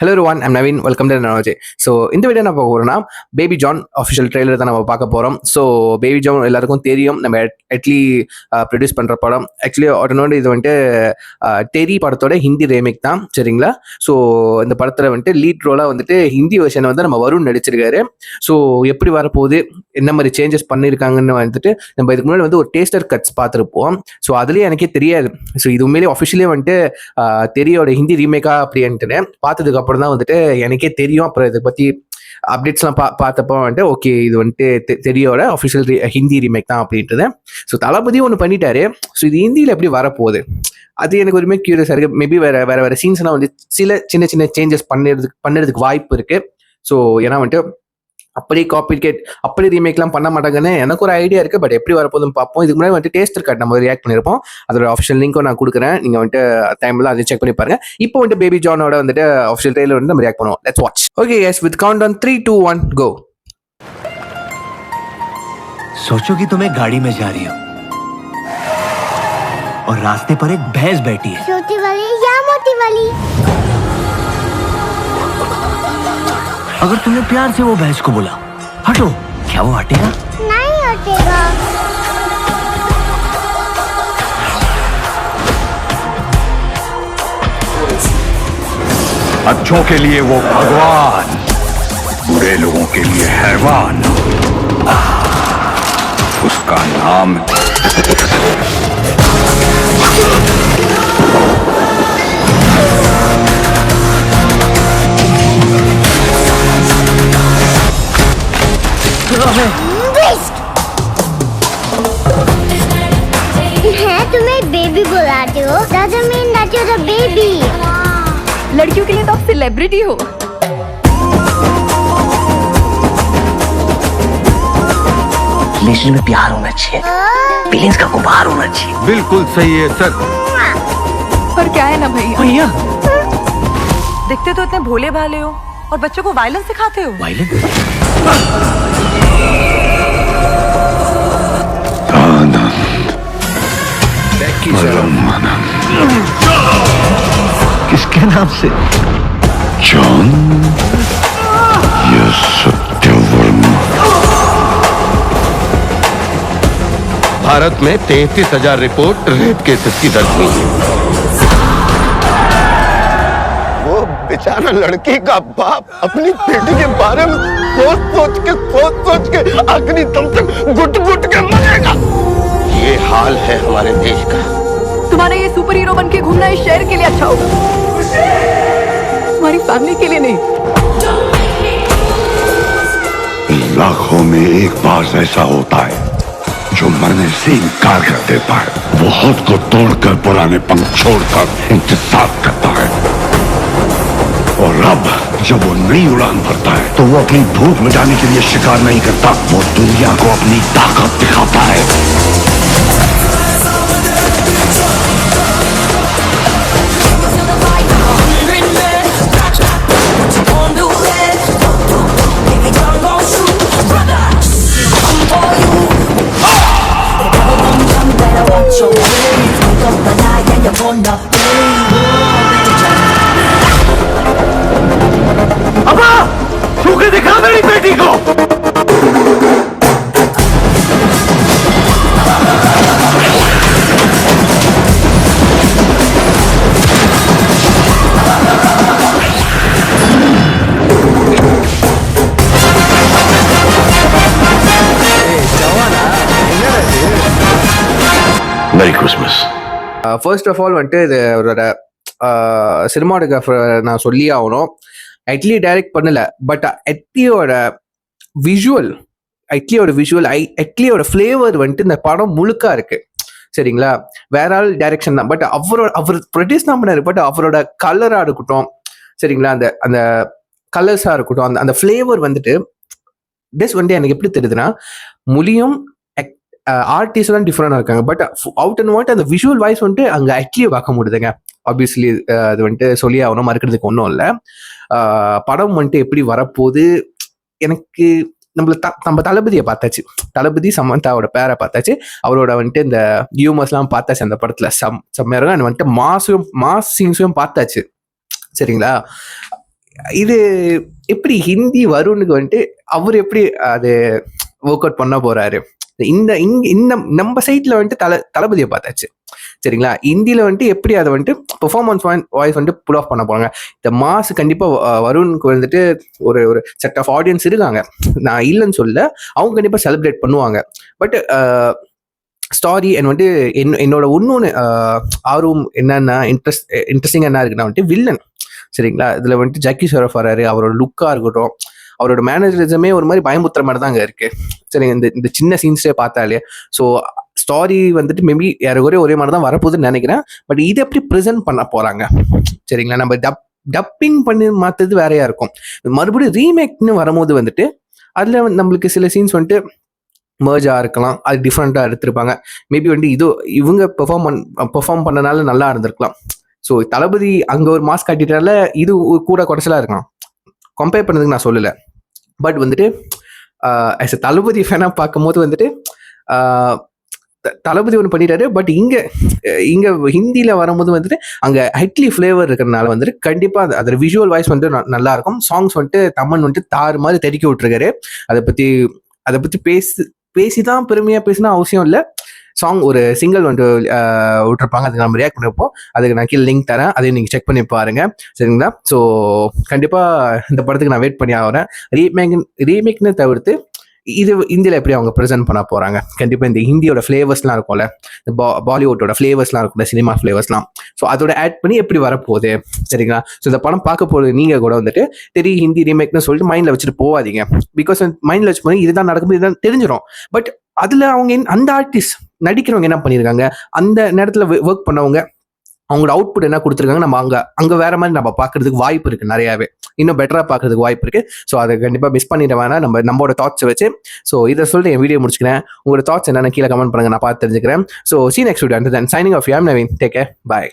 Hello one I'm Naveen welcome to நானோஜே. So இந்த video நம்ம போகிறோம்னா பேபி ஜான் அஃபிஷியல் ட்ரெய்லர் தான் நம்ம பார்க்க போகிறோம். ஸோ பேபி ஜான் எல்லாருக்கும் தெரியும், நம்ம அட்லி ப்ரொடியூஸ் பண்ணுற படம். ஆக்சுவலி உடனே இது வந்துட்டு டெரி படத்தோட ஹிந்தி ரேமேக் தான், சரிங்களா? ஸோ இந்த படத்தில் வந்துட்டு லீட் ரோலாக வந்துட்டு ஹிந்தி வெர்ஷனை வந்து நம்ம வருண் நடிச்சிருக்காரு. ஸோ எப்படி வரப்போகுது, என்ன மாதிரி சேஞ்சஸ் பண்ணியிருக்காங்கன்னு வந்துட்டு நம்ம இதுக்கு முன்னாடி வந்து ஒரு டேஸ்டர் கட்ஸ் பார்த்துருப்போம். ஸோ அதுலேயே எனக்கே தெரியாது, ஸோ இது உண்மையிலேயே அஃபிஷியலே வந்துட்டு தெரியோட ஹிந்தி ரீமேக்கா அப்படின்ட்டு பார்த்ததுக்கு அப்புறம் தான் வந்துட்டு எனக்கே தெரியும். அப்புறம் இதை பற்றி அப்டேட்ஸ்லாம் பார்த்தப்போ வந்துட்டு ஓகே, இது வந்துட்டு தெரியோட அஃபிஷியல் ஹிந்தி ரீமேக் தான் அப்படின்றது. ஸோ தளபதியும் ஒன்று பண்ணிட்டாரு. ஸோ இது ஹிந்தியில் எப்படி வரப்போகுது, அது எனக்கு ஒருமே கியூரியஸாக இருக்குது. மேபி வேற சீன்ஸ்லாம் வந்து சில சின்ன சின்ன சேஞ்சஸ் பண்ணுறதுக்கு வாய்ப்பு இருக்குது. ஸோ ஏன்னா வந்துட்டு அப்படி காப்பிகேட் அப்படி ரீமேக்லாம் பண்ண மாட்டாங்கன்னு எனக்கு ஒரு ஐடியா இருக்குது. பட் எப்படி வரப்போதுன்னு பார்ப்போம். இதுக்கு முன்னாடி வந்துட்டு டேஸ்டர் கட் நம்ம ரியாக்ட் பண்ணியிருப்போம். அதோட அஃபிஷியல் லிங்க்கும் நான் கொடுக்குறேன், நீங்கள் வந்துட்டு டைம்ல அதை செக் பண்ணி பாருங்க. இப்போ வந்துட்டு பேபி ஜானோட வந்துட்டு அஃபிஷியல் ட்ரெய்லர் வந்து நம்ம ரியாக்ட் பண்ணுவோம். Let's watch. Okay yes, with count on 3, 2, 1 கோ. सोचो कि तुम एक गाड़ी में जा रही हो और रास्ते पर एक भैंस बैठी है। छोटी वाली या मोटी वाली? अगर तुमने प्यार से वो भैंस को बोला हटो, क्या वो हटेगा? नहीं हटेगा। अच्छों के लिए वो भगवान, बुरे लोगों के लिए हैवान। उसका नाम Beast! मैं तुम्हें बेबी बुलाती हूँ, doesn't mean that you're the baby. लड़कियों के लिए तो आप सेलिब्रिटी हो। रिलेशन में प्यार होना चाहिए, फीलिंग्स का गुबार होना चाहिए। बिल्कुल सही है सर। पर क्या है ना भैया, भैया दिखते तो इतने भोले भाले हो और बच्चों को वायलेंस सिखाते हो। वायलेंस? किसके नाम से? जॉन या सत्यवर्मा? भारत में 33,000 रिपोर्ट रेप केसेस की दर्ज हुई है। वो बेचारा लड़की का बाप अपनी बेटी के बारे में सोच सोच के आखिरी दम तक घुट के मरेगा। ये हाल है हमारे देश का। तुम्हारा ये सुपर हीरो बन के घूमना इस शहर के लिए अच्छा होगा, तुम्हारी फैमिली के लिए नहीं। लाखों में एक बार ऐसा होता है जो मरने से इनकार कर देता है। वो खुद को तोड़कर पुराने पंख छोड़कर इंतजार करता है, और अब जब वो नई उड़ान भरता है तो वो अपनी भूख मिटाने के लिए शिकार नहीं करता, वो दुनिया को अपनी ताकत दिखाता है। अबा छू के दिखा मेरी बेटी को। मेरी क्रिसमस। ஃபர்ஸ்ட் ஆஃப் ஆல் வந்துட்டு இது அவரோட சினிமாட்டோகிராஃபர் நான் சொல்லி ஆகணும். அட்லி டைரக்ட் பண்ணல, பட் அட்லியோட விஷுவல் அட்லியோட ஃப்ளேவர் வந்துட்டு இந்த படம் முழுக்கா இருக்கு, சரிங்களா? வேற ஆள் டைரக்ஷன் தான், பட் அவர் ப்ரொடியூஸ் தான் பண்ணாரு. பட் அவரோட கலரா இருக்கட்டும், சரிங்களா, அந்த அந்த கலர்ஸா இருக்கட்டும், அந்த ஃப்ளேவர் வந்துட்டு வந்துட்டு எனக்கு எப்படி தெரியுதுன்னா, மொழியும் ஆர்டிஸ்ட்லாம் டிஃப்ரெண்டாக இருக்காங்க. பட் அவுட் அண்ட் வாட் அந்த விஷுவல் வாய்ஸ் வந்துட்டு அங்கே அட்லியை பார்க்க முடியுதுங்க. ஆப்வியஸ்லி அது வந்துட்டு சொல்லி ஆகணும், மறுக்கிறதுக்கு ஒன்றும் இல்லை. படம் வந்துட்டு எப்படி வரப்போகுது, எனக்கு நம்ம தளபதியை பார்த்தாச்சு, தளபதி சமந்தாவோட பேரை பார்த்தாச்சு, அவரோட வந்துட்டு இந்த ஹியூமர்ஸ்லாம் பார்த்தாச்சு அந்த படத்தில். செம்மையாக இருக்கும். வந்துட்டு மாஸ் சீன்ஸையும் பார்த்தாச்சு, சரிங்களா? இது எப்படி ஹிந்தி வருணுக்கு வந்துட்டு அவர் எப்படி அது ஒர்க் அவுட் பண்ண போறாரு. இந்த நம்ம சைட்ல வந்துட்டு தளபதியை பார்த்தாச்சு சரிங்களா. இந்தியில வந்துட்டு எப்படி அதை வந்துட்டு பெர்ஃபார்மன்ஸ் வாய்ஸ் வந்துட்டு புல் ஆஃப் பண்ண போறாங்க. இந்த மாஸ் கண்டிப்பா வருணுக்கு வந்துட்டு ஒரு ஒரு செட் ஆஃப் ஆடியன்ஸ் இருக்காங்க, நான் இல்லைன்னு சொல்ல. அவங்க கண்டிப்பா செலிப்ரேட் பண்ணுவாங்க. பட் ஸ்டாரி அண்ட் வந்துட்டு என்னோட இன்னொன்று ஆர்வம் என்னன்னா இன்ட்ரெஸ்டிங்காக என்ன இருக்குன்னா வந்துட்டு வில்லன் சரிங்களா. இதில் வந்துட்டு ஜக்கி ஷெராஃப் வராரு. அவரோட லுக்காக இருக்கட்டும், அவரோட மேனேஜரிசமே ஒரு மாதிரி பயமுத்துற மாதிரி தான் அங்கே இருக்கு சரிங்க. இந்த சின்ன சீன்ஸே பார்த்தாலே. ஸோ ஸ்டாரி வந்துட்டு மேபி ஒரே மாதிரி தான் வரப்போகுதுன்னு நினைக்கிறேன். பட் இதை எப்படி ப்ரெசென்ட் பண்ண போறாங்க சரிங்களா. நம்ம டப்பிங் பண்ணி மாற்றது வேறையா இருக்கும். மறுபடியும் ரீமேக்னு வரும்போது வந்துட்டு அதில் நம்மளுக்கு சில சீன்ஸ் வந்துட்டு மர்ஜாக இருக்கலாம், அது டிஃப்ரெண்ட்டாக எடுத்திருப்பாங்க. மேபி வந்துட்டு இவங்க பெர்ஃபார்ம் பண்ணனால நல்லா இருந்திருக்கலாம். ஸோ தளபதி அங்கே ஒரு மாஸ் காட்டிட்டால இது கூட குறைச்சலாக இருக்கலாம், கம்பேர் பண்ணதுக்கு நான் சொல்லலை. பட் வந்துட்டு ஆஸ் எ தளபதி ஃபேனாக பார்க்கும்போது வந்துட்டு தளபதி ஒன்று பண்ணிட்டாரு. பட் இங்கே ஹிந்தியில் வரும்போது வந்துட்டு அங்கே ஹைட்லி ஃப்ளேவர் இருக்கிறதுனால வந்துட்டு கண்டிப்பாக அதோட விஷுவல் வாய்ஸ் வந்துட்டு நல்லா இருக்கும். சாங்ஸ் வந்துட்டு தமன் வந்துட்டு தாறு மாதிரி தெறிக்க விட்டுருக்காரு. அதை பற்றி பேசி தான் பெருமையாக பேசினா அவசியம் இல்லை. சாங் ஒரு சிங்கிள் வந்துட்டு விட்டுருப்பாங்க, அதுக்கு நம்ம ரியாக்ட் பண்ணிருப்போம். அதுக்கு நான் கீழே லிங்க் தரேன், அதையும் நீங்கள் செக் பண்ணி பாருங்க சரிங்களா. ஸோ கண்டிப்பாக இந்த படத்துக்கு நான் வெயிட் பண்ணி ஆகிறேன். ரீமேக்னு தவிர்த்து இது இந்தியில் எப்படி அவங்க ப்ரெசென்ட் பண்ண போகிறாங்க. கண்டிப்பாக இந்த ஹிந்தியோட ஃப்ளேவர்ஸ்லாம் இருக்கும்ல, இந்த பாலிவுட்டோட ஃப்ளேவர்ஸ்லாம் இருக்கும்ல, சினிமா ஃப்ளேவர்ஸ்லாம். ஸோ அதோட ஆட் பண்ணி எப்படி வரப்போகுது சரிங்களா. ஸோ இந்த படம் பார்க்க போகிறது நீங்கள் கூட வந்துட்டு தெரியும் ஹிந்தி ரீமேக்னு சொல்லிட்டு மைண்டில் வச்சுட்டு போகாதீங்க. பிகாஸ் மைண்டில் வச்சு போய் இதுதான் நடக்கும்போது இதுதான் தெரிஞ்சிடும். பட் அதில் அவங்க அந்த ஆர்டிஸ்ட் நடிக்கிறவங்க என்ன பண்ணியிருக்காங்க, அந்த நேரத்தில் ஒர்க் பண்ணவங்க அவங்களோட அவுட்புட் என்ன கொடுத்துருக்காங்க, நம்ம அங்கே வேற மாதிரி நம்ம பார்க்கறதுக்கு வாய்ப்பு இருக்குது, நிறையாவே இன்னும் பெட்டராக பார்க்கறதுக்கு வாய்ப்பு இருக்குது. ஸோ அதை கண்டிப்பாக மிஸ் பண்ணிட வேணாம் நம்மளோட தாட்ஸை வச்சு. ஸோ இதை சொல்லிட்டு என் வீடியோ முடிச்சுக்கிறேன். உங்களோட தாட்ஸ் என்னென்ன கீழே கமெண்ட் பண்ணுங்க, நான் பார்த்து தெரிஞ்சுக்கிறேன். So see you next video. Until then, signing off. I'm Naveen. Take care. Bye.